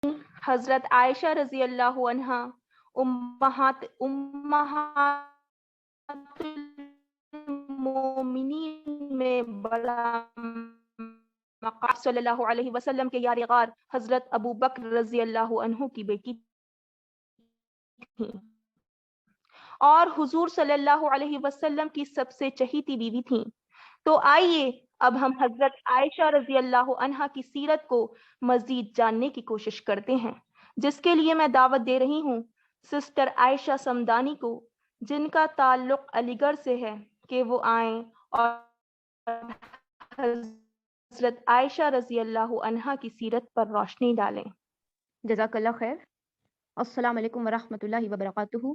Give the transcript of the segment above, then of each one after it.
حضرت عائشہ رضی اللہ عنہا امہات المومنین میں بڑا مقام صلی اللہ علیہ وسلم کے یار غار حضرت ابو بکر رضی اللہ عنہ کی بیٹی تھیں اور حضور صلی اللہ علیہ وسلم کی سب سے چہیتی بیوی تھیں۔ تو آئیے اب ہم حضرت عائشہ رضی اللہ عنہا کی سیرت کو مزید جاننے کی کوشش کرتے ہیں، جس کے لیے میں دعوت دے رہی ہوں سسٹر عائشہ سمدانی کو، جن کا تعلق علی گڑھ سے ہے، کہ وہ آئیں اور حضرت عائشہ رضی اللہ عنہا کی سیرت پر روشنی ڈالیں۔ جزاک اللہ خیر۔ السلام علیکم ورحمۃ اللہ وبرکاتہ۔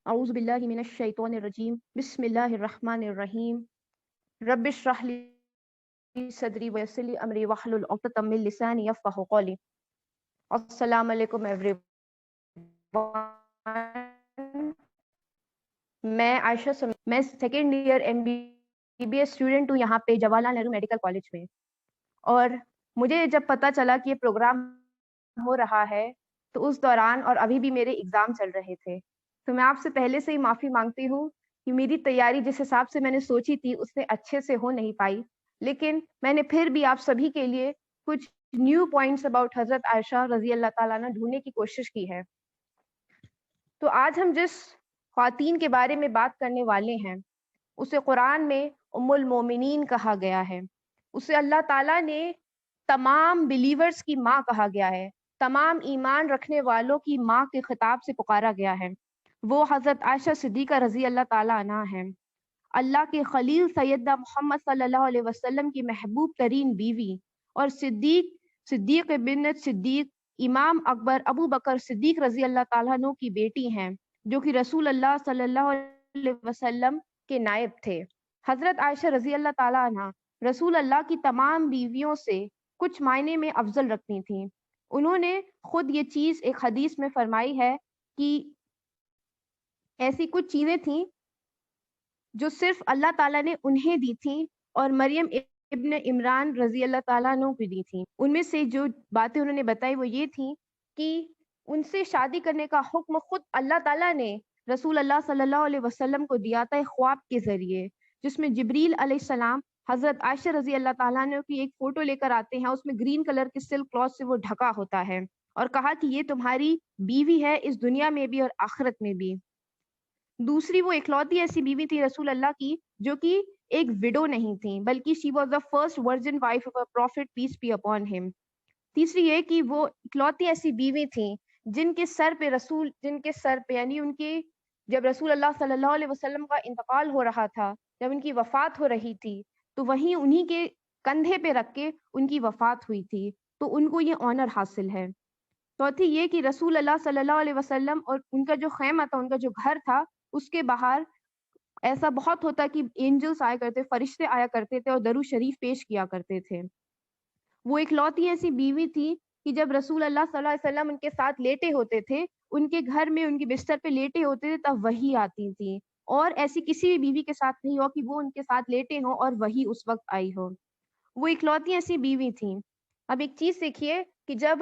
اعوذ باللہ من الشیطان الرجیم، بسم اللہ الرحمن الرحیم۔ رب اشرح لی صدری ویسر لی امری واحلل عقدۃ من لسانی یفقہوا قولی۔ السلام علیکم ایوری ون۔ میں عائشہ میں سیکنڈ ایئر MBBS اسٹوڈنٹ ہوں یہاں پہ جواہر لال نہرو میڈیکل کالج میں، اور مجھے جب پتہ چلا کہ یہ پروگرام ہو رہا ہے تو اس دوران اور ابھی بھی میرے ایگزام چل رہے تھے، تو میں آپ سے پہلے سے ہی معافی مانگتی ہوں کہ میری تیاری جس حساب سے میں نے سوچی تھی اس سے اچھے سے ہو نہیں پائی، لیکن میں نے پھر بھی آپ سبھی کے لیے کچھ نیو پوائنٹس اباؤٹ حضرت عائشہ رضی اللہ تعالیٰ عنہ ڈھونڈنے کی کوشش کی ہے۔ تو آج ہم جس خواتین کے بارے میں بات کرنے والے ہیں اسے قرآن میں ام المومنین کہا گیا ہے، اسے اللہ تعالیٰ نے تمام بلیورز کی ماں کہا گیا ہے، تمام ایمان رکھنے والوں کی ماں کے خطاب سے پکارا گیا ہے۔ وہ حضرت عائشہ صدیقہ رضی اللہ تعالیٰ عنہ ہیں، اللہ کے خلیل سیدنا محمد صلی اللہ علیہ وسلم کی محبوب ترین بیوی، اور صدیق بن صدیق امام اکبر ابو بکر صدیق رضی اللہ تعالیٰ عنہ کی بیٹی ہیں، جو کہ رسول اللہ صلی اللہ علیہ وسلم کے نائب تھے۔ حضرت عائشہ رضی اللہ تعالیٰ عنہ رسول اللہ کی تمام بیویوں سے کچھ معنی میں افضل رکھتی تھیں۔ انہوں نے خود یہ چیز ایک حدیث میں فرمائی ہے کہ ایسی کچھ چیزیں تھیں جو صرف اللہ تعالیٰ نے انہیں دی تھیں اور مریم ابن عمران رضی اللہ تعالیٰ عنہ کو دی تھیں۔ ان میں سے جو باتیں انہوں نے بتائی وہ یہ تھیں کہ ان سے شادی کرنے کا حکم خود اللہ تعالیٰ نے رسول اللہ صلی اللہ علیہ وسلم کو دیا تھا خواب کے ذریعے، جس میں جبریل علیہ السلام حضرت عائشہ رضی اللہ تعالیٰ عنہ کی ایک فوٹو لے کر آتے ہیں، اس میں گرین کلر کے سلک کلاتھ سے وہ ڈھکا ہوتا ہے، اور کہا کہ یہ تمہاری بیوی ہے اس دنیا میں بھی اور آخرت میں بھی۔ دوسری، وہ اکلوتی ایسی بیوی تھی رسول اللہ کی جو کہ ایک وڈو نہیں تھی، بلکہ she was the first virgin wife of prophet peace be upon him. تیسری یہ کہ وہ اکلوتی ایسی بیوی تھیں جن کے سر پہ یعنی ان کے جب رسول اللہ صلی اللہ علیہ وسلم کا انتقال ہو رہا تھا، جب ان کی وفات ہو رہی تھی، تو وہیں انہی کے کندھے پہ رکھ کے ان کی وفات ہوئی تھی، تو ان کو یہ آنر حاصل ہے۔ چوتھی یہ کہ رسول اللہ صلی اللہ علیہ وسلم اور ان کا جو خیمہ تھا، ان کا جو گھر تھا، اس کے باہر ایسا بہت ہوتا کہ اینجلس آیا کرتے، فرشتے آیا کرتے تھے اور درود شریف پیش کیا کرتے تھے۔ وہ اکلوتی ایسی بیوی تھی کہ جب رسول اللہ صلی اللہ علیہ وسلم ان کے ساتھ لیٹے ہوتے تھے، ان کے گھر میں ان کے بستر پہ لیٹے ہوتے تھے، تب وحی آتی تھی، اور ایسی کسی بھی بیوی کے ساتھ نہیں ہو کہ وہ ان کے ساتھ لیٹے ہوں اور وحی اس وقت آئی ہو۔ وہ اکلوتی ایسی بیوی تھیں۔ اب ایک چیز دیکھیے کہ جب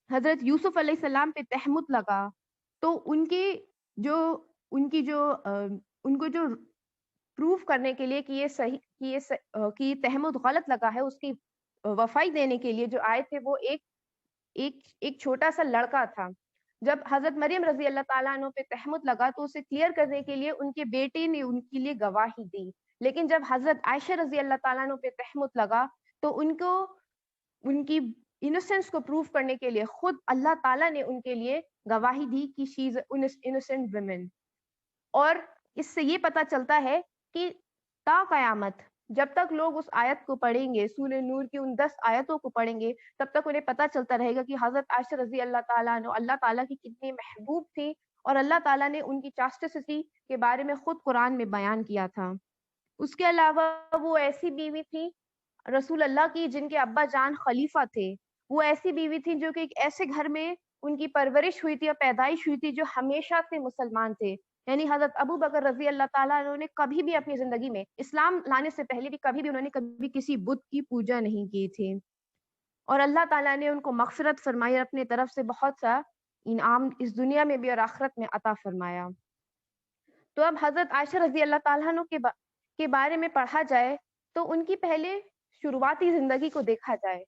حضرت یوسف علیہ السلام پہ تہمت لگا تو ان کو جو پروف کرنے کے لیے کہ یہ صحیح کہ یہ تہمت غلط لگا ہے، اس کی وفائی دینے کے لیے جو آئے تھے وہ ایک چھوٹا سا لڑکا تھا۔ جب حضرت مریم رضی اللہ تعالیٰ عنہ پہ تہمت لگا تو اسے کلیئر کرنے کے لیے ان کے بیٹے نے ان کے لیے گواہی دی، لیکن جب حضرت عائشہ رضی اللہ تعالیٰ عنہ پہ تہمت لگا تو ان کی انوسینس کو پروف کرنے کے لیے خود اللہ تعالیٰ نے ان کے لیے گواہی دی کہ شی از انوسینٹ ویمن۔ اور اس سے یہ پتہ چلتا ہے کہ تا قیامت جب تک لوگ اس آیت کو پڑھیں گے، سورہ نور کی ان 10 آیتوں کو پڑھیں گے، تب تک انہیں پتہ چلتا رہے گا کہ حضرت عائشہ رضی اللہ تعالیٰ عنہ اللہ تعالیٰ کی کتنی محبوب تھی، اور اللہ تعالیٰ نے ان کی چاسٹسٹی کے بارے میں خود قرآن میں بیان کیا تھا۔ اس کے علاوہ وہ ایسی بیوی تھی رسول اللہ کی جن کے ابا جان خلیفہ تھے، وہ ایسی بیوی تھی جو کہ ایک ایسے گھر میں ان کی پرورش ہوئی تھی اور پیدائش ہوئی تھی جو ہمیشہ سے مسلمان تھے، یعنی حضرت ابو بکر رضی اللہ تعالیٰ عنہ نے کبھی بھی اپنی زندگی میں اسلام لانے سے پہلے بھی کبھی بھی انہوں نے کبھی کسی بت کی پوجا نہیں کی تھی۔ اور اللہ تعالیٰ نے ان کو مغفرت فرمائی اور اپنے طرف سے بہت سا انعام اس دنیا میں بھی اور آخرت میں عطا فرمایا۔ تو اب حضرت عائشہ رضی اللہ تعالیٰ عنہ کے بارے میں پڑھا جائے تو ان کی پہلے شروعاتی زندگی کو دیکھا جائے۔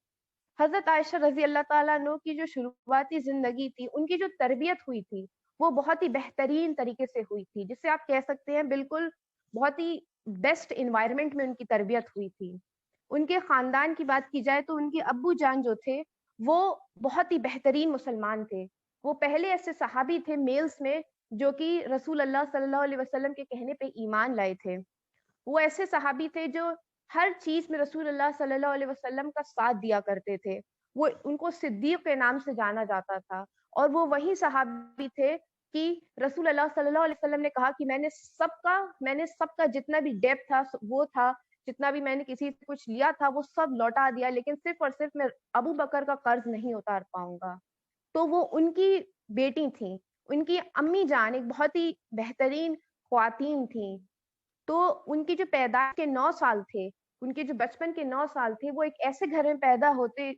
حضرت عائشہ رضی اللہ تعالیٰ عنہ کی جو شروعاتی زندگی تھی، ان کی جو تربیت ہوئی تھی وہ بہت ہی بہترین طریقے سے ہوئی تھی، جس سے آپ کہہ سکتے ہیں بالکل بہت ہی بیسٹ انوائرمنٹ میں ان کی تربیت ہوئی تھی۔ ان کے خاندان کی بات کی جائے تو ان کے ابو جان جو تھے وہ بہت ہی بہترین مسلمان تھے۔ وہ پہلے ایسے صحابی تھے میلز میں جو کہ رسول اللہ صلی اللہ علیہ وسلم کے کہنے پہ ایمان لائے تھے۔ وہ ایسے صحابی تھے جو ہر چیز میں رسول اللہ صلی اللہ علیہ وسلم کا ساتھ دیا کرتے تھے۔ وہ ان کو صدیق کے نام سے جانا جاتا تھا، اور وہ وہی صحابی تھے کہ رسول اللہ صلی اللہ علیہ وسلم نے کہا کہ میں نے سب کا جتنا بھی ڈیپ تھا وہ تھا، جتنا بھی میں نے کسی سے کچھ لیا تھا وہ سب لوٹا دیا، لیکن صرف اور صرف میں ابو بکر کا قرض نہیں اتار پاؤں گا۔ تو وہ ان کی بیٹی تھیں، ان کی امی جان ایک بہت ہی بہترین خواتین تھیں۔ تو ان کی جو پیدائش کے 9 سال تھے، ان کے جو بچپن کے 9 سال تھے، وہ ایک ایسے گھر میں پیدا ہوتے،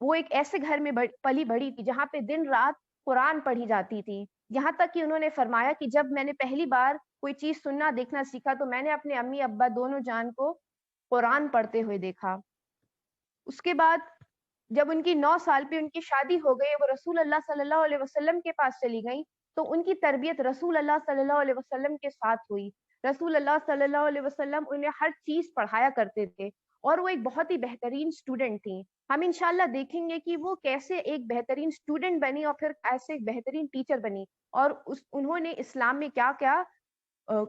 وہ ایک ایسے گھر میں پلی بڑھی تھی جہاں پہ دن رات قرآن پڑھی جاتی تھی۔ یہاں تک کہ انہوں نے فرمایا کہ جب میں نے پہلی بار کوئی چیز سننا دیکھنا سیکھا تو میں نے اپنے امی ابا دونوں جان کو قرآن پڑھتے ہوئے دیکھا۔ اس کے بعد جب ان کی 9 سال پہ ان کی شادی ہو گئی، وہ رسول اللہ صلی اللہ علیہ وسلم کے پاس چلی گئیں، تو ان کی تربیت رسول اللہ صلی اللہ علیہ وسلم کے ساتھ ہوئی۔ رسول اللہ صلی اللہ علیہ وسلم انہیں ہر چیز پڑھایا کرتے تھے، اور وہ ایک بہت ہی بہترین اسٹوڈنٹ تھیں۔ ہم انشاءاللہ دیکھیں گے کہ وہ کیسے ایک بہترین اسٹوڈنٹ بنی اور پھر ایسے ایک بہترین ٹیچر بنی، اور انہوں نے اسلام میں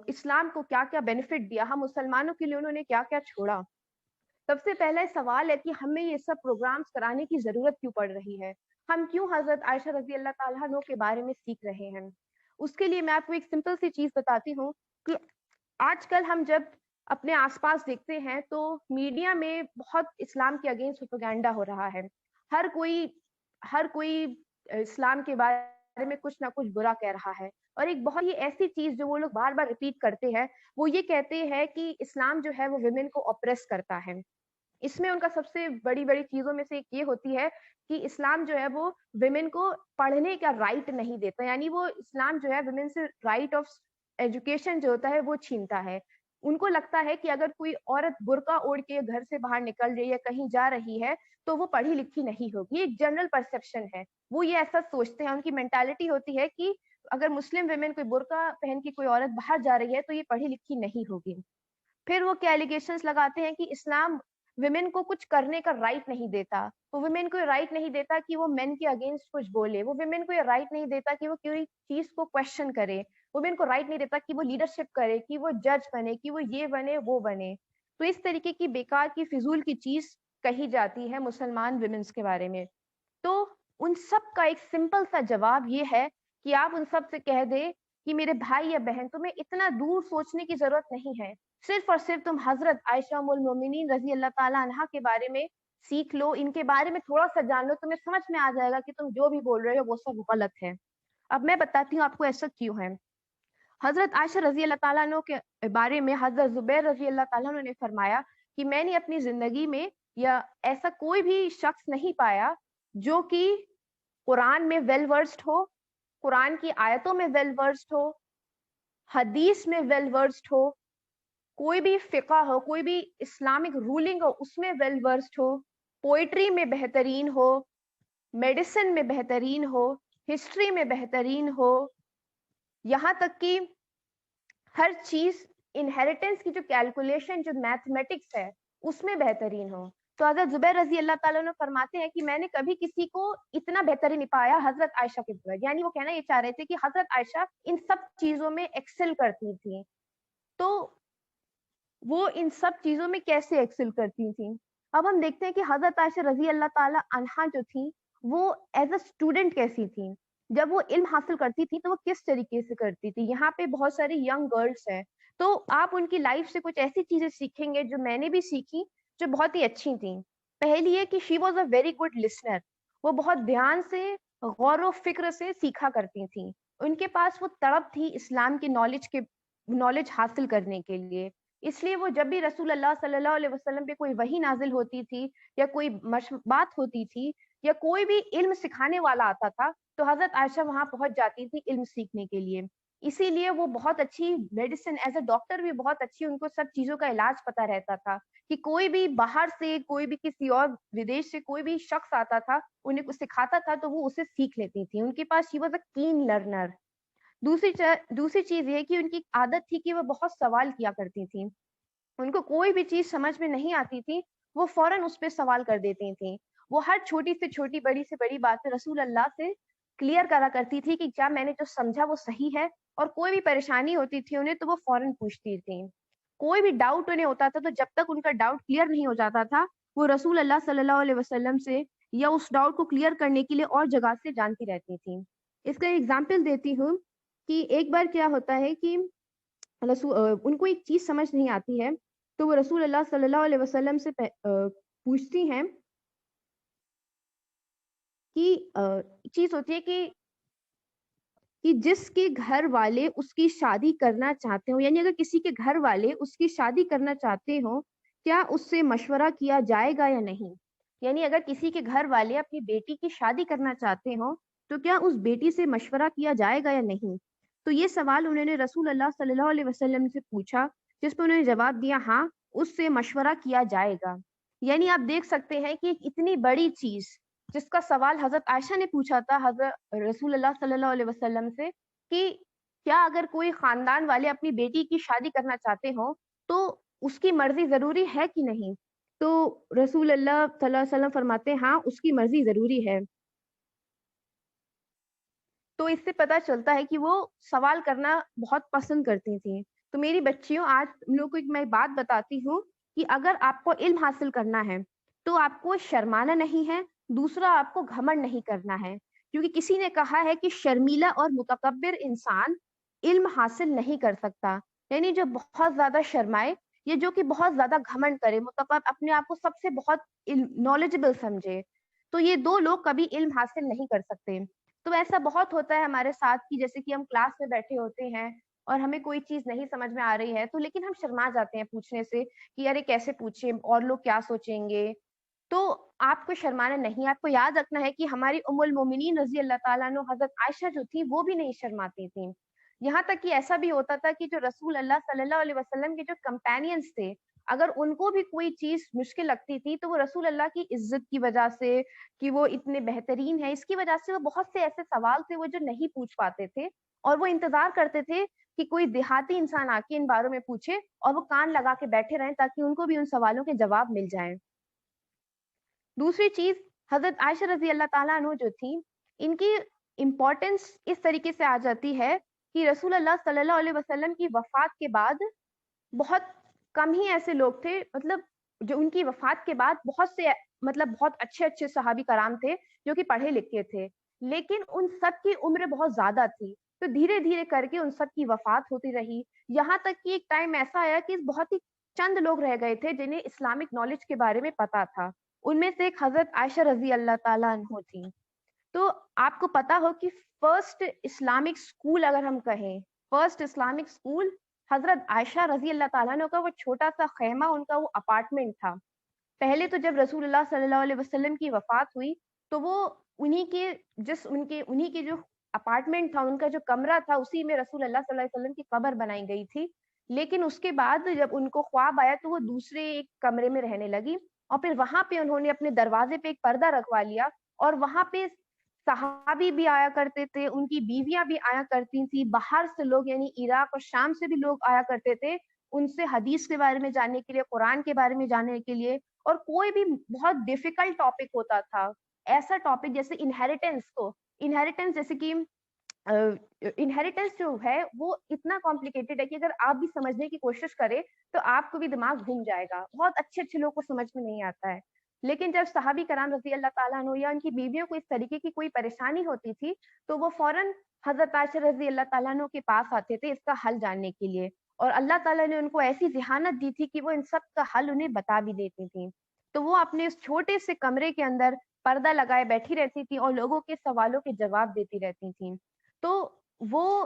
اسلام کو کیا کیا بینیفٹ دیا، ہم مسلمانوں کے لیے انہوں نے کیا کیا چھوڑا۔ سب سے پہلا سوال ہے کہ ہمیں یہ سب پروگرامز کرانے کی ضرورت کیوں پڑ رہی ہے؟ ہم کیوں حضرت عائشہ رضی اللہ تعالیٰ عنہ کے بارے میں سیکھ رہے ہیں؟ اس کے لیے میں آپ کو ایک سمپل سی چیز بتاتی ہوں کہ آج کل ہم جب اپنے آس پاس دیکھتے ہیں تو میڈیا میں بہت اسلام کے اگینسٹ پروپیگنڈا ہو رہا ہے۔ ہر کوئی اسلام کے بارے میں کچھ نہ کچھ برا کہہ رہا ہے، اور ایک بہت ہی ایسی چیز جو وہ لوگ بار بار ریپیٹ کرتے ہیں، وہ یہ کہتے ہیں کہ اسلام جو ہے وہ ویمن کو اپریس کرتا ہے۔ اس میں ان کا سب سے بڑی چیزوں میں سے ایک یہ ہوتی ہے کہ اسلام جو ہے وہ ویمن کو پڑھنے کا رائٹ نہیں دیتا، یعنی وہ اسلام جو ہے ویمن سے رائٹ آف ایجوکیشن جو ہوتا ہے وہ چھینتا ہے۔ ان کو لگتا ہے کہ اگر کوئی عورت برقع اوڑھ کے گھر سے باہر نکل رہی ہے، کہیں جا رہی ہے، تو وہ پڑھی لکھی نہیں ہوگی۔ ایک جنرل پرسپشن ہے، وہ یہ ایسا سوچتے ہیں، ان کی مینٹالٹی ہوتی ہے کہ اگر مسلم ویمن کوئی برقع پہن کے کوئی عورت باہر جا رہی ہے تو یہ پڑھی لکھی نہیں ہوگی۔ پھر وہ کیا ایلیگیشنز لگاتے ہیں کہ اسلام ویمن کو کچھ کرنے کا رائٹ نہیں دیتا، وہ ویمن کو رائٹ نہیں دیتا کہ وہ مین کے اگینسٹ کچھ بولے، وہ ویمن کو یہ رائٹ نہیں دیتا کہ وہ کوئی چیز کو کوشچن کرے، ویمن کو رائٹ نہیں دیتا کہ وہ لیڈرشپ کرے، کہ وہ جج بنے، کہ وہ یہ بنے وہ بنے۔ تو اس طریقے کی بیکار کی فضول کی چیز کہی جاتی ہے مسلمان ویمنس کے بارے میں۔ تو ان سب کا ایک سمپل سا جواب یہ ہے کہ آپ ان سب سے کہہ دیں کہ میرے بھائی یا بہن، تمہیں اتنا دور سوچنے کی ضرورت نہیں ہے، صرف اور صرف تم حضرت عائشہ ام المومنین رضی اللہ تعالیٰ عنہا کے بارے میں سیکھ لو، ان کے بارے میں تھوڑا سا جان لو، تمہیں سمجھ میں آ جائے گا کہ تم جو بھی بول رہے ہو وہ سب غلط ہے۔ اب میں بتاتی ہوں آپ کو ایسا کیوں ہے۔ حضرت عائشہ رضی اللہ تعالیٰ عنہ کے بارے میں حضرت زبیر رضی اللہ تعالیٰ عنہ نے فرمایا کہ میں نے اپنی زندگی میں یا ایسا کوئی بھی شخص نہیں پایا جو کہ قرآن میں ویل ورسڈ ہو، قرآن کی آیتوں میں ویل ورسڈ ہو، حدیث میں ویل ورسڈ ہو، کوئی بھی فقہ ہو، کوئی بھی اسلامک رولنگ ہو اس میں ویل ورسڈ ہو، پوئٹری میں بہترین ہو، میڈیسن میں بہترین ہو، ہسٹری میں بہترین ہو، یہاں تک کہ ہر چیز انہیریٹنس کی جو کیلکولیشن جو میتھمیٹکس ہے اس میں بہترین ہو۔ تو حضرت زبیر رضی اللہ تعالیٰ عنہ فرماتے ہیں کہ میں نے کبھی کسی کو اتنا بہترین نہیں پایا حضرت عائشہ کے بغیر، یعنی وہ کہنا یہ چاہ رہے تھے کہ حضرت عائشہ ان سب چیزوں میں ایکسل کرتی تھیں۔ تو وہ ان سب چیزوں میں کیسے ایکسل کرتی تھیں؟ اب ہم دیکھتے ہیں کہ حضرت عائشہ رضی اللہ تعالیٰ عنہا جو تھیں وہ ایز اے اسٹوڈنٹ کیسی تھیں، جب وہ علم حاصل کرتی تھی تو وہ کس طریقے سے کرتی تھی۔ یہاں پہ بہت ساری ینگ گرلس ہیں، تو آپ ان کی لائف سے کچھ ایسی چیزیں سیکھیں گے جو میں نے بھی سیکھی، جو بہت ہی اچھی تھیں۔ پہلی یہ کہ شی was a very good listener, وہ بہت دھیان سے غور و فکر سے سیکھا کرتی تھیں، ان کے پاس وہ تڑپ تھی اسلام کی نالج حاصل کرنے کے لیے۔ اس لیے وہ جب بھی رسول اللہ صلی اللہ علیہ وسلم پہ کوئی وحی نازل ہوتی تھی یا کوئی بات ہوتی تھی یا کوئی بھی علم سکھانے والا آتا تھا تو حضرت عائشہ وہاں پہنچ جاتی تھی علم سیکھنے کے لیے. اسی لیے وہ بہت اچھی میڈیسن ایز اے ڈاکٹر بھی بہت اچھی, ان کو سب چیزوں کا علاج پتہ رہتا تھا کہ کوئی بھی باہر سے کوئی بھی کسی اور ودیش سے کوئی بھی شخص آتا تھا انہیں کچھ سکھاتا تھا تو وہ اسے سیکھ لیتی تھی. ان کے پاس she was a keen learner. دوسری چیز یہ کہ ان کی عادت تھی کہ وہ بہت سوال کیا کرتی تھی. ان کو کوئی بھی چیز سمجھ میں نہیں آتی تھی وہ فوراً اس پہ سوال کر دیتی تھیں. وہ ہر چھوٹی سے چھوٹی بڑی سے بڑی باتیں رسول اللہ سے کلیئر کرا کرتی تھی کہ کیا میں نے جو سمجھا وہ صحیح ہے, اور کوئی بھی پریشانی ہوتی تھی انہیں تو وہ فوراً پوچھتی تھیں. کوئی بھی ڈاؤٹ انہیں ہوتا تھا تو جب تک ان کا ڈاؤٹ کلیئر نہیں ہو جاتا تھا وہ رسول اللہ صلی اللہ علیہ وسلم سے یا اس ڈاؤٹ کو کلیئر کرنے کے لیے اور جگہ سے جانتی رہتی تھیں. اس کا ایگزامپل دیتی ہوں کہ ایک بار کیا ہوتا ہے کہ ان کو ایک چیز سمجھ نہیں آتی ہے تو وہ رسول اللہ صلی اللہ علیہ وسلم سے پوچھتی ہیں کہ چیز ہوتی ہے کہ جس کے گھر والے اس کی شادی کرنا چاہتے ہوں, یعنی اگر کسی کے گھر والے اس کی شادی کرنا چاہتے ہوں کیا اس سے مشورہ کیا جائے گا یا نہیں. یعنی اگر کسی کے گھر والے اپنی بیٹی کی شادی کرنا چاہتے ہوں تو کیا اس بیٹی سے مشورہ کیا جائے گا یا نہیں. تو یہ سوال انہوں نے رسول اللہ صلی اللہ علیہ وسلم سے پوچھا جس پہ انہوں نے جواب دیا ہاں اس سے مشورہ کیا جائے گا. یعنی آپ دیکھ سکتے ہیں کہ ایک اتنی بڑی چیز جس کا سوال حضرت عائشہ نے پوچھا تھا حضرت رسول اللہ صلی اللہ علیہ وسلم سے کہ کیا اگر کوئی خاندان والے اپنی بیٹی کی شادی کرنا چاہتے ہوں تو اس کی مرضی ضروری ہے کہ نہیں, تو رسول اللہ صلی اللہ علیہ وسلم فرماتے ہیں ہاں اس کی مرضی ضروری ہے. تو اس سے پتہ چلتا ہے کہ وہ سوال کرنا بہت پسند کرتی تھیں. تو میری بچیوں آج تم لوگ کو ایک میں بات بتاتی ہوں کہ اگر آپ کو علم حاصل کرنا ہے تو آپ کو شرمانا نہیں ہے, دوسرا آپ کو گھمنڈ نہیں کرنا ہے, کیونکہ کسی نے کہا ہے کہ شرمیلا اور متکبر انسان علم حاصل نہیں کر سکتا. یعنی جو بہت زیادہ شرمائے یا جو کہ بہت زیادہ گھمنڈ کرے, متکبر اپنے آپ کو سب سے بہت نالجبل سمجھے, تو یہ دو لوگ کبھی علم حاصل نہیں کر سکتے. تو ایسا بہت ہوتا ہے ہمارے ساتھ کہ جیسے کہ ہم کلاس میں بیٹھے ہوتے ہیں اور ہمیں کوئی چیز نہیں سمجھ میں آ رہی ہے تو لیکن ہم شرما جاتے ہیں پوچھنے سے کہ یار کیسے پوچھیں اور لوگ کیا سوچیں گے. تو آپ کو شرمانا نہیں, آپ کو یاد رکھنا ہے کہ ہماری ام المومنین رضی اللہ تعالیٰ عنہ حضرت عائشہ جو تھی وہ بھی نہیں شرماتی تھیں. یہاں تک کہ ایسا بھی ہوتا تھا کہ جو رسول اللہ صلی اللہ علیہ وسلم کے جو کمپینینز تھے اگر ان کو بھی کوئی چیز مشکل لگتی تھی تو وہ رسول اللہ کی عزت کی وجہ سے کہ وہ اتنے بہترین ہیں اس کی وجہ سے وہ بہت سے ایسے سوال تھے وہ جو نہیں پوچھ پاتے تھے اور وہ انتظار کرتے تھے کہ کوئی دیہاتی انسان آ کے ان باروں میں پوچھے اور وہ کان لگا کے بیٹھے رہیں تاکہ ان کو بھی ان سوالوں کے جواب مل جائیں. دوسری چیز حضرت عائشہ رضی اللہ تعالیٰ عنہ جو تھی ان کی امپورٹنس اس طریقے سے آ جاتی ہے کہ رسول اللہ صلی اللہ علیہ وسلم کی وفات کے بعد بہت کم ہی ایسے لوگ تھے, مطلب جو ان کی وفات کے بعد بہت سے مطلب بہت اچھے اچھے صحابی کرام تھے جو کہ پڑھے لکھے تھے, لیکن ان سب کی عمر بہت زیادہ تھی تو دھیرے دھیرے کر کے ان سب کی وفات ہوتی رہی. یہاں تک کہ ایک ٹائم ایسا آیا کہ بہت ہی چند لوگ رہ گئے تھے جنہیں اسلامک نالج کے بارے میں پتا تھا, ان میں سے ایک حضرت عائشہ رضی اللہ تعالیٰ عنہ تھی. تو آپ کو پتا ہو کہ فرسٹ اسلامک اسکول اگر ہم کہیں فرسٹ اسلامک اسکول حضرت عائشہ رضی اللہ تعالیٰ عنہ کا وہ چھوٹا سا خیمہ ان کا وہ اپارٹمنٹ تھا. پہلے تو جب رسول اللہ صلی اللہ علیہ وسلم کی وفات ہوئی تو وہ انہی کے جو اپارٹمنٹ تھا ان کا جو کمرہ تھا اسی میں رسول اللہ صلی اللہ علیہ وسلم کی قبر بنائی گئی تھی. لیکن اس کے بعد جب ان کو خواب آیا تو وہ دوسرے ایک کمرے میں رہنے لگی اور پھر وہاں پہ انہوں نے اپنے دروازے پہ ایک پردہ رکھوا لیا اور وہاں پہ صحابی بھی آیا کرتے تھے, ان کی بیویاں بھی آیا کرتی تھیں, باہر سے لوگ یعنی عراق اور شام سے بھی لوگ آیا کرتے تھے ان سے حدیث کے بارے میں جاننے کے لیے, قرآن کے بارے میں جاننے کے لیے. اور کوئی بھی بہت ڈیفیکلٹ ٹاپک ہوتا تھا, ایسا ٹاپک جیسے انہیریٹنس جیسے کہ انہیریٹنس جو ہے وہ اتنا کمپلیکیٹڈ ہے کہ اگر آپ بھی سمجھنے کی کوشش کریں تو آپ کو بھی دماغ گھوم جائے گا, بہت اچھے اچھے لوگ کو سمجھ میں نہیں آتا ہے. لیکن جب صحابی کرام رضی اللہ تعالیٰ عنہ یا ان کی بیویوں کو اس طریقے کی کوئی پریشانی ہوتی تھی تو وہ فوراً حضرت عائشہ رضی اللہ تعالیٰ عنہ کے پاس آتے تھے اس کا حل جاننے کے لیے, اور اللہ تعالیٰ نے ان کو ایسی ذہانت دی تھی کہ وہ ان سب کا حل انہیں بتا بھی دیتی تھیں. تو وہ اپنے اس چھوٹے سے کمرے کے اندر پردہ لگائے بیٹھی رہتی تھی اور لوگوں کے سوالوں کے جواب دیتی رہتی تھیں. تو وہ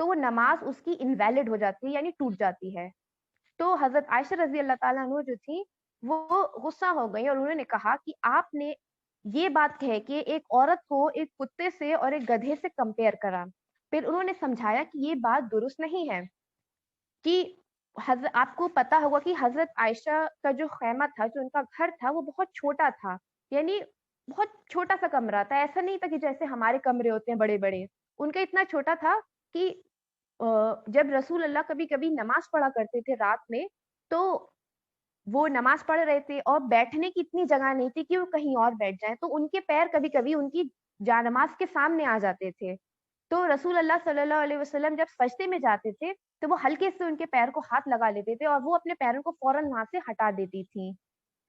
تو وہ نماز اس کی انویلڈ ہو جاتی ہے یعنی ٹوٹ جاتی ہے. تو حضرت عائشہ رضی اللہ تعالیٰ عنہ جو تھی وہ غصہ ہو گئی اور انہوں نے کہا کہ آپ نے یہ بات کہے کہ ایک عورت کو ایک کتے سے اور ایک گدھے سے کمپیئر کرا. پھر انہوں نے سمجھایا کہ یہ بات درست نہیں ہے کہ آپ کو پتا ہوگا کہ حضرت عائشہ کا جو خیمہ تھا, جو ان کا گھر تھا, وہ بہت چھوٹا تھا, یعنی بہت چھوٹا سا کمرہ تھا. ایسا نہیں تھا کہ جیسے ہمارے کمرے ہوتے ہیں بڑے بڑے, ان کا اتنا چھوٹا تھا کہ جب رسول اللہ کبھی کبھی نماز پڑھا کرتے تھے رات میں, تو وہ نماز پڑھ رہے تھے اور بیٹھنے کی اتنی جگہ نہیں تھی کہ وہ کہیں اور بیٹھ جائیں, تو ان کے پیر کبھی کبھی ان کی جانماز کے سامنے آ جاتے تھے. تو رسول اللہ صلی اللہ علیہ وسلم جب سجدے میں جاتے تھے تو وہ ہلکے سے ان کے پیر کو ہاتھ لگا لیتے تھے اور وہ اپنے پیروں کو فوراً وہاں سے ہٹا دیتی تھی.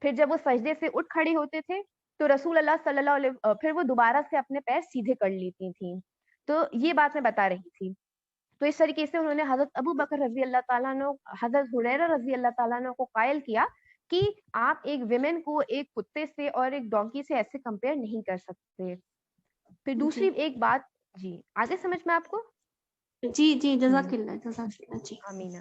پھر جب وہ سجدے سے اٹھ کھڑے ہوتے تھے تو رسول اللہ صلی اللہ علیہ پھر وہ دوبارہ سے اپنے پیر سیدھے کر لیتی تھیں. تو یہ بات میں بتا رہی تھی. تو اس طریقے سے انہوں نے حضرت ابو بکر رضی اللہ تعالیٰ عنہ, حضرت ہریرہ رضی اللہ تعالیٰ عنہ کو قائل کیا کہ آپ ایک ویمن کو ایک کتے سے اور ایک ڈونکی سے ایسے کمپیئر نہیں کر سکتے. پھر دوسری ایک بات, جی آگے سمجھ میں آپ کو؟ جی جی جزاک اللہ جی. آمین.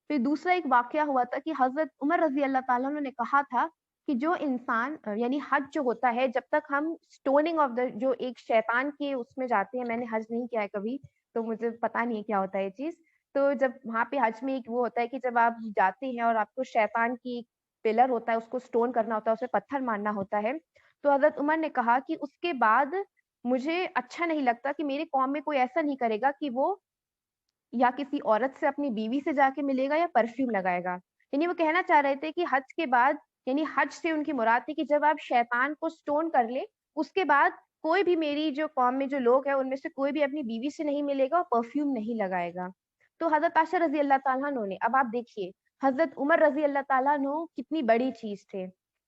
پھر دوسرا ایک واقعہ ہوا تھا کہ حضرت عمر رضی اللہ تعالیٰ عنہ نے کہا تھا کہ جو انسان یعنی حج جو ہوتا ہے, جب تک ہم سٹوننگ آف دا جو ایک شیطان کے اس میں جاتے ہیں, میں نے حج نہیں کیا ہے کبھی تو مجھے پتا نہیں ہے کیا ہوتا ہے یہ چیز. تو جب وہاں پہ حج میں ایک وہ ہوتا ہے کہ جب آپ جاتے ہیں اور آپ کو شیطان کی پلر ہوتا ہے, اس کو سٹون کرنا ہوتا ہے, اسے پتھر مارنا ہوتا ہے, تو حضرت عمر نے کہا کہ اس کے بعد مجھے اچھا نہیں لگتا کہ میرے قوم میں کوئی ایسا نہیں کرے گا کہ وہ یا کسی عورت سے اپنی بیوی سے جا کے ملے گا یا پرفیوم لگائے گا. یعنی وہ کہنا چاہ رہے تھے کہ حج کے بعد, یعنی حج سے ان کی مراد تھی کہ جب آپ شیطان کو سٹون کر لیں اس کے بعد کوئی بھی میری جو قوم میں جو لوگ ہیں ان میں سے کوئی بھی اپنی بیوی سے نہیں ملے گا اور پرفیوم نہیں لگائے گا. تو حضرت عائشہ رضی اللہ تعالیٰ عنہ نے, اب آپ دیکھیے حضرت عمر رضی اللہ تعالیٰ عنہ کتنی بڑی چیز تھے,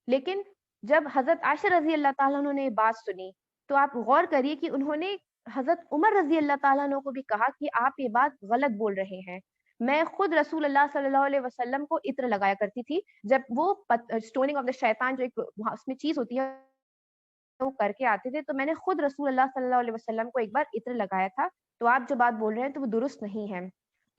لیکن جب حضرت عائشہ رضی اللہ تعالیٰ عنہ نے بات سنی تو آپ غور کریے کہ انہوں نے حضرت عمر رضی اللہ تعالیٰ عنہ کو بھی کہا کہ آپ یہ بات غلط بول رہے ہیں. میں خود رسول اللہ صلی اللہ علیہ وسلم کو عطر لگایا کرتی تھی جب وہ سٹوننگ آف دا شیطان جو ایک اس میں چیز ہوتی ہے وہ کر کے آتے تھے, تو میں نے خود رسول اللہ صلی اللہ علیہ وسلم کو ایک بار عطر لگایا تھا. تو آپ جو بات بول رہے ہیں تو وہ درست نہیں ہے.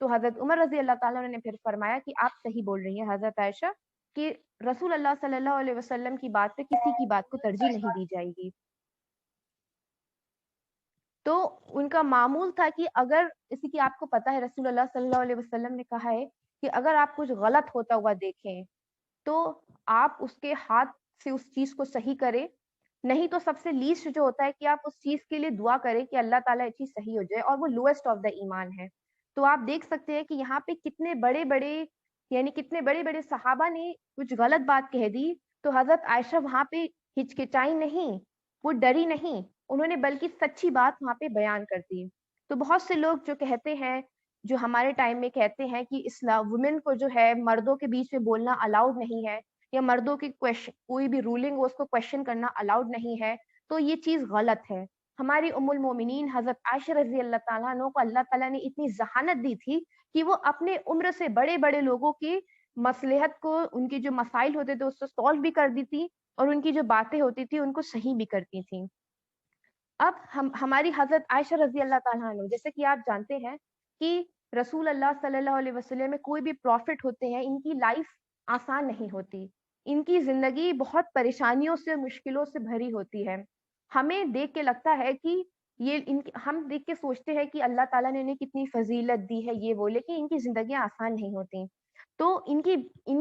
تو حضرت عمر رضی اللہ تعالیٰ عنہ نے پھر فرمایا کہ آپ صحیح بول رہی ہیں حضرت عائشہ کہ رسول اللہ صلی اللہ علیہ وسلم کی بات پہ کسی کی بات کو ترجیح نہیں دی جائے گی. تو ان کا معمول تھا کہ اگر اسی کی آپ کو پتا ہے رسول اللہ صلی اللہ علیہ وسلم نے کہا ہے کہ اگر آپ کچھ غلط ہوتا ہوا دیکھیں تو آپ اس کے ہاتھ سے اس چیز کو صحیح کریں, نہیں تو سب سے لیسٹ جو ہوتا ہے کہ آپ اس چیز کے لیے دعا کریں کہ اللہ تعالیٰ یہ چیز صحیح ہو جائے, اور وہ لوئسٹ آف دا ایمان ہے. تو آپ دیکھ سکتے ہیں کہ یہاں پہ کتنے بڑے بڑے صحابہ نے کچھ غلط بات کہہ دی, تو حضرت عائشہ وہاں پہ ہچکچائی نہیں, وہ ڈری نہیں, انہوں نے بلکہ سچی بات وہاں پہ بیان کر دی. تو بہت سے لوگ جو کہتے ہیں, جو ہمارے ٹائم میں کہتے ہیں کہ اسلام وومن کو جو ہے مردوں کے بیچ میں بولنا الاؤڈ نہیں ہے, یا مردوں کی کوئی بھی رولنگ ہو اس کو کویشچن کرنا الاؤڈ نہیں ہے, تو یہ چیز غلط ہے. ہماری ام المومنین حضرت عائشہ رضی اللہ تعالیٰ عنہ کو اللہ تعالیٰ نے اتنی ذہانت دی تھی کہ وہ اپنے عمر سے بڑے بڑے لوگوں کی مصلحت کو, ان کے جو مسائل ہوتے تھے اس کو سولو بھی کر دی تھی, اور ان کی جو باتیں ہوتی تھی ان کو صحیح بھی کرتی تھیں. اب ہماری حضرت عائشہ رضی اللہ تعالیٰ عنہ, جیسے کہ آپ جانتے ہیں کہ رسول اللہ صلی اللہ علیہ وسلم میں کوئی بھی پروفٹ ہوتے ہیں, ان کی لائف آسان نہیں ہوتی, ان کی زندگی بہت پریشانیوں سے مشکلوں سے بھری ہوتی ہے. ہمیں دیکھ کے لگتا ہے کہ ہم دیکھ کے سوچتے ہیں کہ اللہ تعالیٰ نے انہیں کتنی فضیلت دی ہے یہ وہ, لیکن ان کی زندگیاں آسان نہیں ہوتی. تو ان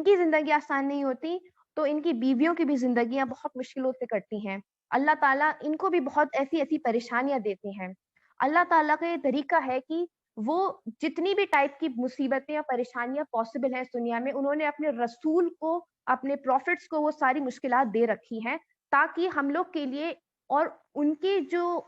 کی زندگی آسان نہیں ہوتی, تو ان کی بیویوں کی بھی زندگیاں بہت مشکلوں سے کٹتی ہیں. اللہ تعالیٰ ان کو بھی بہت ایسی پریشانیاں دیتے ہیں. اللہ تعالیٰ کا یہ طریقہ ہے کہ وہ جتنی بھی ٹائپ کی مصیبتیں یا پریشانیاں پاسبل ہیں اس دنیا میں, انہوں نے اپنے رسول کو, اپنے پروفٹس کو وہ ساری مشکلات دے رکھی ہیں تاکہ ہم لوگ کے لیے, اور ان کے جو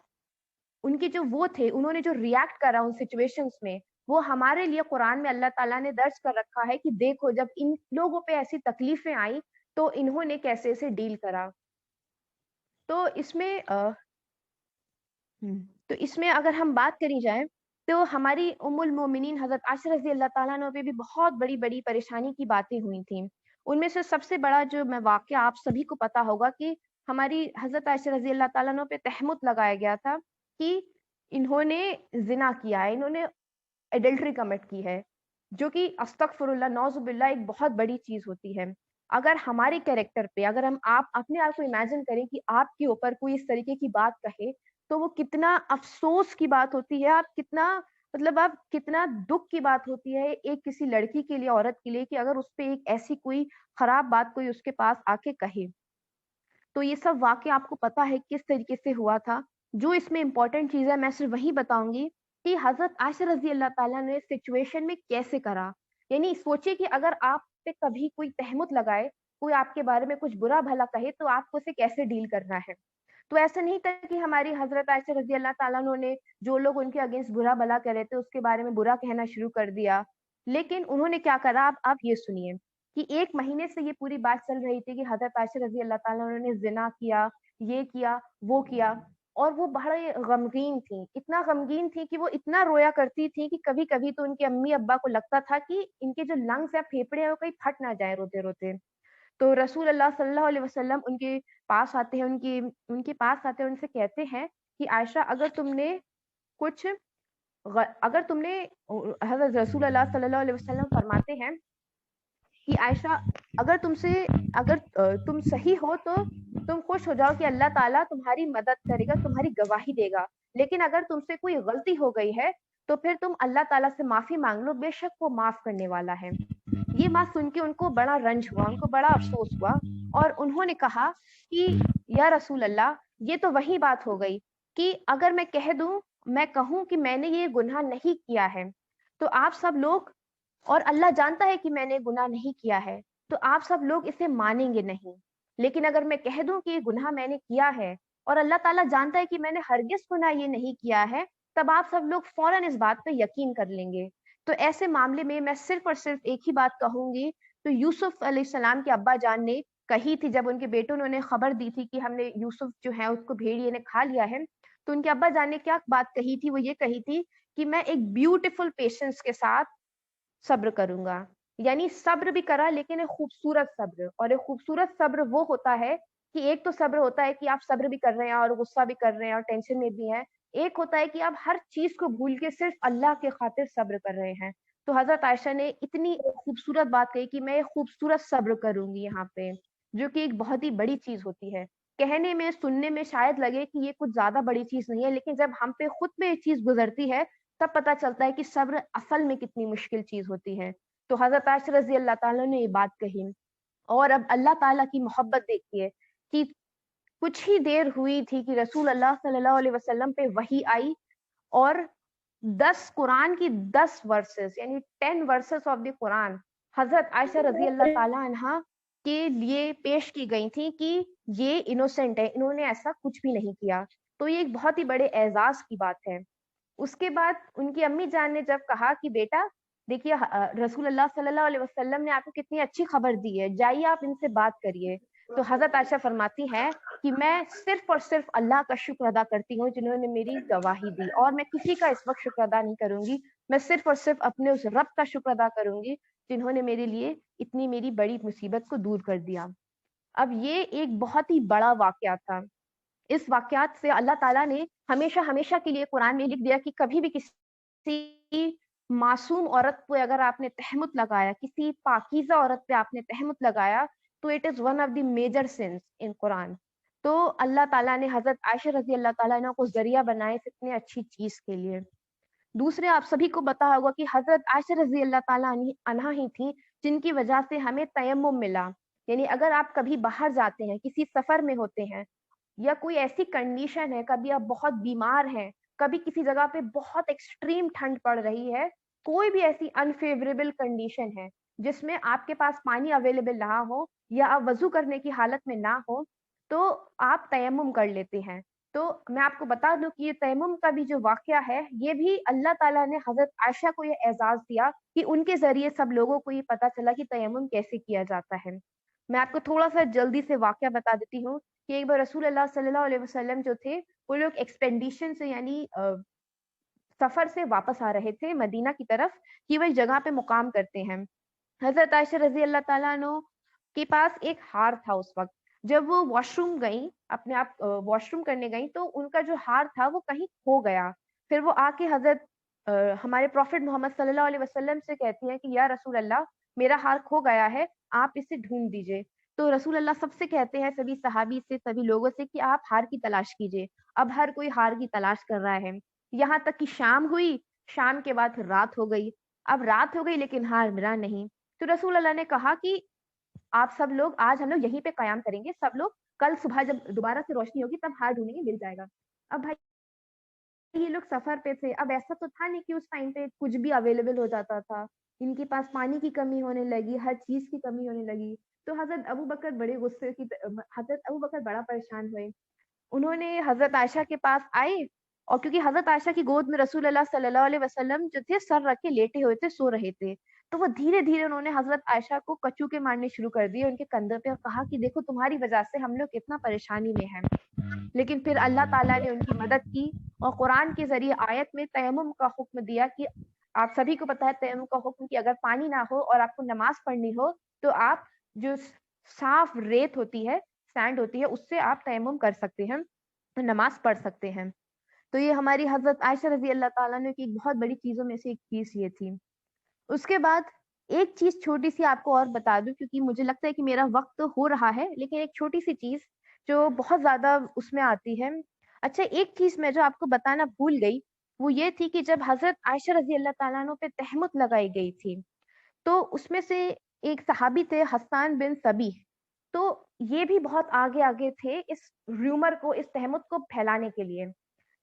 وہ تھے, انہوں نے جو ریئیکٹ کرا ان سچویشنز میں, وہ ہمارے لیے قرآن میں اللہ تعالیٰ نے درج کر رکھا ہے کہ دیکھو جب ان لوگوں پہ ایسی تکلیفیں آئیں تو انہوں نے کیسے اسے ڈیل کرا. تو اس میں اگر ہم بات کری جائے تو ہماری ام المومنین حضرت عائشہ رضی اللہ تعالیٰ عنہ پہ بھی بہت بڑی بڑی پریشانی کی باتیں ہوئی تھیں. ان میں سے سب سے بڑا جو میں واقعہ آپ سبھی کو پتا ہوگا کہ ہماری حضرت عائشہ رضی اللہ تعالیٰ عنہ پہ تہمت لگایا گیا تھا کہ انہوں نے زنا کیا ہے, انہوں نے ایڈلٹری کمٹ کی ہے, جو کہ استغفراللہ نعوذ باللہ ایک بہت بڑی چیز ہوتی ہے. اگر ہمارے کیریکٹر پہ اگر ہم آپ اپنے آپ کو امیجن کریں کہ آپ کے اوپر کوئی اس طریقے کی بات کہے تو وہ کتنا افسوس کی بات ہوتی ہے, آپ کتنا مطلب آپ کتنا دکھ کی بات ہوتی ہے ایک کسی لڑکی کے لیے, عورت کے لیے, کہ اگر اس پہ ایک ایسی کوئی خراب بات کوئی اس کے پاس آ کے کہے. تو یہ سب واقعہ آپ کو پتا ہے کس طریقے سے ہوا تھا. جو اس میں امپورٹنٹ چیز ہے میں صرف وہی بتاؤں گی کہ حضرت عائشہ رضی اللہ تعالیٰ نے سچویشن میں کیسے کرا. یعنی سوچے کہ اگر آپ پہ کبھی کوئی تہمت لگائے, کوئی آپ کے بارے میں کچھ برا بھلا کہے تو آپ کو اسے کیسے ڈیل کرنا ہے. تو ایسا نہیں تھا کہ ہماری حضرت عائشہ رضی اللہ تعالیٰ نے جو لوگ ان کے اگینسٹ برا بھلا کر رہے تھے اس کے بارے میں برا کہنا شروع کر دیا. لیکن انہوں نے کیا کرا, آپ یہ سنیے کہ 1 مہینے سے یہ پوری بات چل رہی تھی کہ حضرت عائشہ رضی اللہ تعالیٰ نے زنا کیا, یہ کیا, وہ کیا, اور وہ بڑے غمگین تھی, اتنا غمگین تھی کہ وہ اتنا رویا کرتی تھی کہ کبھی کبھی تو ان کے امی ابا کو لگتا تھا کہ ان کے جو لنگس یا پھیپڑے ہیں وہ کہیں پھٹ نہ جائیں روتے روتے. تو رسول اللہ صلی اللہ علیہ وسلم ان کے پاس آتے ہیں, ان کے پاس آتے ہیں, ان سے کہتے ہیں کہ عائشہ اگر تم نے حضرت رسول اللہ صلی اللہ علیہ وسلم فرماتے ہیں کہ عائشہ اگر تم صحیح ہو تو تم خوش ہو جاؤ کہ اللہ تعالیٰ تمہاری مدد کرے گا, تمہاری گواہی دے گا. لیکن اگر تم سے کوئی غلطی ہو گئی ہے تو پھر تم اللہ تعالیٰ سے معافی مانگ لو, بے شک وہ معاف کرنے والا ہے. یہ بات سن کے ان کو بڑا رنج ہوا, ان کو بڑا افسوس ہوا, اور انہوں نے کہا کہ یا رسول اللہ یہ تو وہی بات ہو گئی کہ اگر میں کہوں کہ میں نے یہ گناہ نہیں کیا ہے تو آپ سب لوگ, اور اللہ جانتا ہے کہ میں نے گناہ نہیں کیا ہے, تو آپ سب لوگ اسے مانیں گے نہیں. لیکن اگر میں کہہ دوں کہ یہ گناہ میں نے کیا ہے اور اللہ تعالیٰ جانتا ہے کہ میں نے ہرگز گناہ یہ نہیں کیا ہے, تب آپ سب لوگ فوراً اس بات پہ یقین کر لیں گے. تو ایسے معاملے میں میں صرف اور صرف ایک ہی بات کہوں گی. تو یوسف علیہ السلام کے ابا جان نے کہی تھی, جب ان کے بیٹوں نے انہیں خبر دی تھی کہ ہم نے یوسف جو ہے اس کو بھیڑیے نے کھا لیا ہے, تو ان کے ابا جان نے کیا بات کہی تھی, وہ یہ کہی تھی کہ میں ایک بیوٹیفل پیشنس کے ساتھ صبر کروں گا. یعنی صبر بھی کرا لیکن ایک خوبصورت صبر, اور ایک خوبصورت صبر وہ ہوتا ہے کہ ایک تو صبر ہوتا ہے کہ آپ صبر بھی کر رہے ہیں اور غصہ بھی کر رہے ہیں اور ٹینشن میں بھی ہیں, ایک ہوتا ہے کہ آپ ہر چیز کو بھول کے صرف اللہ کے خاطر صبر کر رہے ہیں. تو حضرت عائشہ نے اتنی خوبصورت بات کہی کہ میں ایک خوبصورت صبر کروں گی یہاں پہ, جو کہ ایک بہت ہی بڑی چیز ہوتی ہے. کہنے میں سننے میں شاید لگے کہ یہ کچھ زیادہ بڑی چیز نہیں ہے, لیکن جب ہم پہ خود پہ یہ چیز گزرتی ہے تب پتہ چلتا ہے کہ صبر اصل میں کتنی مشکل چیز ہوتی ہے. تو حضرت عائشہ رضی اللہ تعالیٰ نے یہ بات کہی, اور اب اللہ تعالیٰ کی محبت دیکھیے کہ کچھ ہی دیر ہوئی تھی کہ رسول اللہ صلی اللہ علیہ وسلم پہ وحی آئی, اور 10 قرآن کی 10 ورسز یعنی 10 ورسز آف دی قرآن حضرت عائشہ رضی اللہ تعالیٰ عنہا کے لیے پیش کی گئی تھی کہ یہ انوسینٹ ہے, انہوں نے ایسا کچھ بھی نہیں کیا. تو یہ ایک بہت ہی بڑے اعزاز کی بات ہے. اس کے بعد ان کی امی جان نے جب کہا کہ بیٹا دیکھیے رسول اللہ صلی اللہ علیہ وسلم نے آپ کو کتنی اچھی خبر دی ہے, جائیے آپ ان سے بات کریے. تو حضرت عائشہ فرماتی ہے کہ میں صرف اور صرف اللہ کا شکر ادا کرتی ہوں جنہوں نے میری گواہی دی, اور میں کسی کا اس وقت شکر ادا نہیں کروں گی, میں صرف اور صرف اپنے اس رب کا شکر ادا کروں گی جنہوں نے میرے لیے اتنی میری بڑی مصیبت کو دور کر دیا. اب یہ ایک بہت ہی بڑا واقعہ تھا. اس واقعات سے اللہ تعالیٰ نے ہمیشہ کے لیے قرآن میں لکھ دیا کہ کبھی بھی کسی معصوم عورت پہ اگر آپ نے تہمت لگایا, کسی پاکیزہ عورت پہ آپ نے تہمت لگایا, تو it is one of the major sins in Quran. تو اللہ تعالیٰ نے حضرت عائشہ رضی اللہ تعالیٰ عنہ کو ذریعہ بنائے اس اتنے اچھی چیز کے لیے. دوسرے آپ سبھی کو پتا ہوگا کہ حضرت عائشہ رضی اللہ تعالیٰ عنہا ہی تھی جن کی وجہ سے ہمیں تیمم ملا. یعنی اگر آپ کبھی باہر جاتے ہیں, کسی سفر میں ہوتے ہیں, یا کوئی ایسی کنڈیشن ہے, کبھی آپ بہت بیمار ہیں, کبھی کسی جگہ پہ بہت ایکسٹریم ٹھنڈ پڑ رہی ہے, کوئی بھی ایسی انفیوریبل کنڈیشن ہے جس میں آپ کے پاس پانی اویلیبل نہ ہو یا آپ وضو کرنے کی حالت میں نہ ہو, تو آپ تیمم کر لیتے ہیں. تو میں آپ کو بتا دوں کہ یہ تیمم کا بھی جو واقعہ ہے, یہ بھی اللہ تعالیٰ نے حضرت عائشہ کو یہ اعزاز دیا کہ ان کے ذریعے سب لوگوں کو یہ پتا چلا کہ تیمم کیسے کیا جاتا ہے. میں آپ کو تھوڑا سا جلدی سے واقعہ بتا دیتی ہوں کہ ایک بار رسول اللہ صلی اللہ علیہ وسلم جو تھے وہ لوگ ایکسپینڈیشن سے یعنی سفر سے واپس آ رہے تھے مدینہ کی طرف کہ وہ ایک جگہ پہ مقام کرتے ہیں. حضرت عائشہ رضی اللہ تعالیٰ عنہ کے پاس ایک ہار تھا. اس وقت جب وہ واش روم گئیں, اپنے آپ واش روم کرنے گئیں, تو ان کا جو ہار تھا وہ کہیں کھو گیا. پھر وہ آ کے حضرت ہمارے پروفٹ محمد صلی اللہ علیہ وسلم سے کہتی ہیں کہ یا رسول اللہ میرا ہار کھو گیا ہے، آپ اسے ڈھونڈ دیجئے۔ تو رسول اللہ سب سے کہتے ہیں، سبھی صحابی سے، سبھی لوگوں سے، کہ آپ ہار کی تلاش کیجئے۔ اب ہر کوئی ہار کی تلاش کر رہا ہے، یہاں تک کہ شام ہوئی، شام کے بعد پھر رات ہو گئی۔ اب رات ہو گئی لیکن ہار ملا نہیں۔ تو رسول اللہ نے کہا کہ آپ سب لوگ آج ہم لوگ یہیں پہ قیام کریں گے، سب لوگ کل صبح جب دوبارہ سے روشنی ہوگی تب ہار ڈھونڈیں گے، مل جائے گا۔ اب بھائی یہ لوگ سفر پہ تھے، اب ایسا تو تھا نہیں کہ اس ٹائم پہ کچھ بھی اویلیبل ہو جاتا تھا، ان کے پاس پانی کی کمی ہونے لگی، ہر چیز کی کمی ہونے لگی۔ تو حضرت ابو بکر بڑے غصے کی، حضرت ابو بکر بڑا پریشان ہوئے۔ انہوں نے حضرت عائشہ کے پاس آئے، اور کیونکہ حضرت عائشہ کی گود میں رسول اللہ صلی اللہ علیہ وسلم جو تھے سر رکھ کے لیٹے ہوئے تھے، سو رہے تھے، تو وہ دھیرے دھیرے انہوں نے حضرت عائشہ کو کچو کے مارنے شروع کر دیے ان کے کندھے پہ، اور کہا کہ دیکھو تمہاری وجہ سے ہم لوگ کتنا پریشانی میں ہیں۔ لیکن پھر اللہ تعالیٰ نے ان کی مدد کی، اور قرآن کے ذریعے آیت میں تیمم کا حکم دیا کہ آپ سبھی کو پتہ ہے تیمم کا حکم، کہ اگر پانی نہ ہو اور آپ کو نماز پڑھنی ہو تو آپ جو صاف ریت ہوتی ہے، سینڈ ہوتی ہے، اس سے آپ تیمم کر سکتے ہیں، نماز پڑھ سکتے ہیں۔ تو یہ ہماری حضرت عائشہ رضی اللہ تعالیٰ نے کی ایک بہت بڑی چیزوں میں سے ایک چیز یہ تھی۔ اس کے بعد ایک چیز چھوٹی سی آپ کو اور بتا دوں، کیونکہ مجھے لگتا ہے کہ میرا وقت ہو رہا ہے، لیکن ایک چھوٹی سی چیز جو بہت زیادہ اس میں آتی ہے۔ اچھا، ایک چیز میں جو آپ کو بتانا بھول گئی وہ یہ تھی کہ جب حضرت عائشہ رضی اللہ تعالیٰ عنہ پہ تہمت لگائی گئی تھی، تو اس میں سے ایک صحابی تھے حسان بن ثبی، تو یہ بھی بہت آگے آگے تھے اس ریومر کو، اس تہمت کو پھیلانے کے لیے۔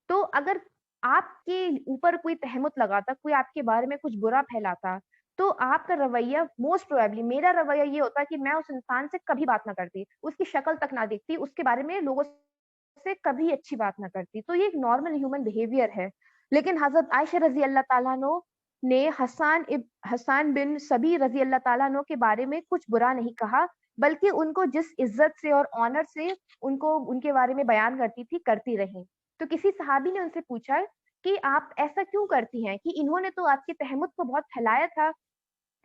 تو اگر آپ کے اوپر کوئی تہمت لگاتا، کوئی آپ کے بارے میں کچھ برا پھیلاتا، تو آپ کا رویہ موسٹ پروبیبلی، میرا رویہ یہ ہوتا کہ میں اس انسان سے کبھی بات نہ کرتی، اس کی شکل تک نہ دیکھتی، اس کے بارے میں لوگوں سے کبھی اچھی بات نہ کرتی۔ تو یہ ایک نارمل ہیومن بیہیویئر ہے۔ لیکن حضرت عائشہ رضی اللہ تعالیٰ عنہ نے حسان بن ثبی رضی اللہ تعالیٰ عنہ کے بارے میں کچھ برا نہیں کہا، بلکہ ان کو جس عزت سے اور آنر سے ان کے بارے میں بیان کرتی تھی، کرتی رہی۔ تو کسی صحابی نے ان سے پوچھا کہ آپ ایسا کیوں کرتی ہیں، کہ انہوں نے تو آپ کی تہمت کو بہت پھیلایا تھا۔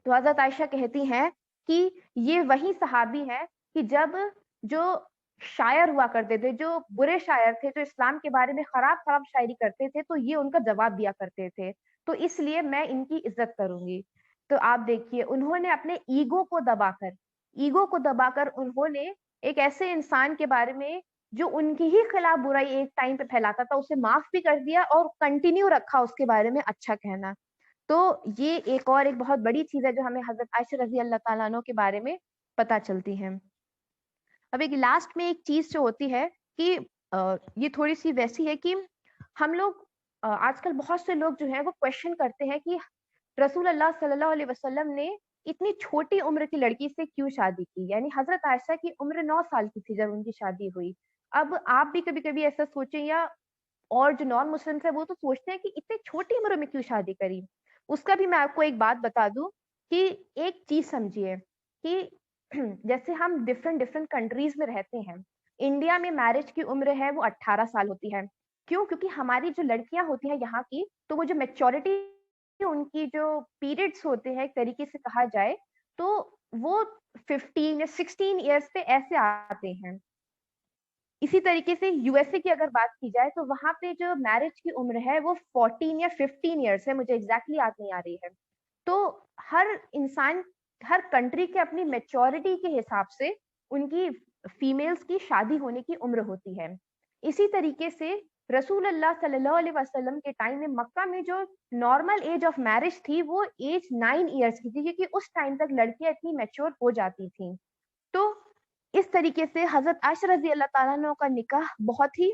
تو حضرت عائشہ کہتی ہیں کہ یہ وہی صحابی ہیں کہ جب جو شاعر ہوا کرتے تھے، جو برے شاعر تھے، جو اسلام کے بارے میں خراب خراب شاعری کرتے تھے، تو یہ ان کا جواب دیا کرتے تھے، تو اس لیے میں ان کی عزت کروں گی۔ تو آپ دیکھیے، انہوں نے اپنے ایگو کو دبا کر انہوں نے ایک ایسے انسان کے بارے میں جو ان کی ہی خلاف برائی ایک ٹائم پہ پھیلاتا تھا، اسے معاف بھی کر دیا اور کنٹینیو رکھا اس کے بارے میں اچھا کہنا۔ تو یہ ایک بہت بڑی چیز ہے جو ہمیں حضرت عائشہ رضی اللہ تعالیٰ عنہ کے بارے میں پتہ چلتی ہے۔ اب ایک لاسٹ میں ایک چیز جو ہوتی ہے کہ یہ تھوڑی سی ویسی ہے کہ ہم لوگ آج کل بہت سے لوگ جو ہیں وہ کویشچن کرتے ہیں کہ رسول اللہ صلی اللہ علیہ وسلم نے اتنی چھوٹی عمر کی لڑکی سے کیوں شادی کی، یعنی حضرت عائشہ کی عمر 9 سال کی تھی جب ان کی شادی ہوئی۔ اب آپ بھی کبھی کبھی ایسا سوچیں، یا اور جو نان مسلم ہے وہ تو سوچتے ہیں کہ اتنی چھوٹی عمر میں کیوں شادی کری۔ اس کا بھی میں آپ کو ایک بات بتا دوں کہ ایک چیز سمجھیے کہ جیسے ہم ڈفرینٹ کنٹریز میں رہتے ہیں، انڈیا میں میرج کی عمر ہے وہ 18 سال ہوتی ہے۔ کیوں؟ کیونکہ ہماری جو لڑکیاں ہوتی ہیں یہاں کی، تو وہ جو میچورٹی ان کی جو پیریڈس ہوتے ہیں ایک طریقے سے کہا جائے تو وہ 15 یا 16 ایئرس پہ ایسے آتے ہیں۔ اسی طریقے سے یو ایس اے کی اگر بات کی جائے تو وہاں پہ جو میرج کی عمر ہے وہ 14 یا 15 ایئرس ہے، مجھے ایگزیکٹلی یاد نہیں آ رہی ہے۔ تو ہر انسان، ہر کنٹری کے اپنی میچورٹی کے حساب سے ان کی فیمیلز کی شادی ہونے کی عمر ہوتی ہے۔ اسی طریقے سے رسول اللہ صلی اللہ علیہ وسلم کے ٹائم میں مکہ میں جو نارمل ایج آف میرج تھی وہ ایج 9 ایئرس کی تھی، کیونکہ اس ٹائم تک لڑکیاں اتنی میچور ہو جاتی تھیں۔ تو اس طریقے سے حضرت عائشہ رضی اللہ تعالیٰ عنہ کا نکاح بہت ہی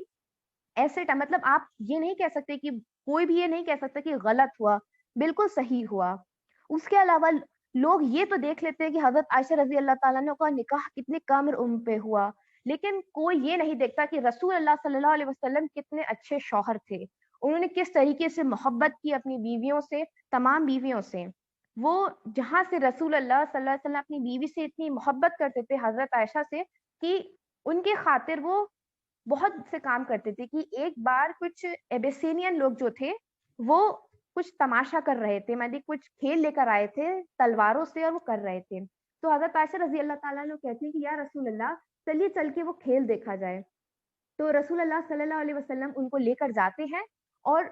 ایسے مطلب آپ یہ نہیں کہہ سکتے کہ کوئی بھی یہ نہیں کہہ سکتا کہ غلط ہوا، بالکل صحیح ہوا۔ اس کے علاوہ لوگ یہ تو دیکھ لیتے ہیں کہ حضرت عائشہ رضی اللہ تعالیٰ عنہ کا نکاح کتنے کم عمر پہ ہوا، لیکن کوئی یہ نہیں دیکھتا کہ رسول اللہ صلی اللہ علیہ وسلم کتنے اچھے شوہر تھے، انہوں نے کس طریقے سے محبت کی اپنی بیویوں سے، تمام بیویوں سے۔ وہ جہاں سے رسول اللہ صلی اللہ علیہ وسلم اپنی بیوی سے اتنی محبت کرتے تھے حضرت عائشہ سے، کہ ان کی خاطر وہ بہت سے کام کرتے تھے۔ کہ ایک بار کچھ ایبیسینین لوگ جو تھے وہ کچھ تماشا کر رہے تھے، میں نے کچھ کھیل لے کر آئے تھے تلواروں سے اور وہ کر رہے تھے، تو حضرت عائشہ رضی اللہ تعالیٰ عنہ کہتی ہیں کہ یا رسول اللہ چلیے چل کے وہ کھیل دیکھا جائے۔ تو رسول اللہ صلی اللہ علیہ وسلم ان کو لے کر جاتے ہیں اور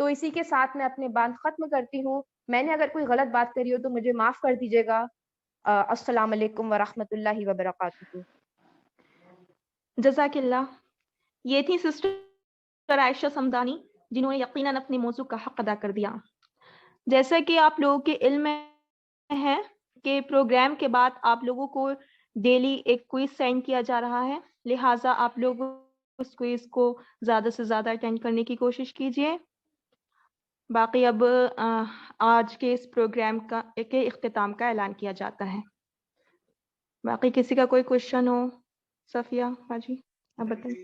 تو اسی کے ساتھ میں اپنے بات ختم کرتی ہوں. میں نے اگر کوئی غلط بات کری ہو تو مجھے معاف کر دیجیے گا. السلام علیکم ورحمۃ اللہ وبرکاتہ. جزاک اللہ. یہ تھی سسٹر عائشہ سمدانی جنہوں نے یقیناً اپنے موضوع کا حق ادا کر دیا. جیسا کہ آپ لوگوں کے علم میں ہے کہ پروگرام کے بعد آپ لوگوں کو ڈیلی ایک کوئز سینڈ کیا جا رہا ہے، لہٰذا آپ لوگ اس کوئز کو زیادہ سے زیادہ اٹینڈ کرنے کی کوشش کیجیے. باقی اب آج کے اس پروگرام کے اختتام کا اعلان کیا جاتا ہے. باقی کسی کا کوئی کوشچن ہو؟ صفیہ باجی آپ بتائیں.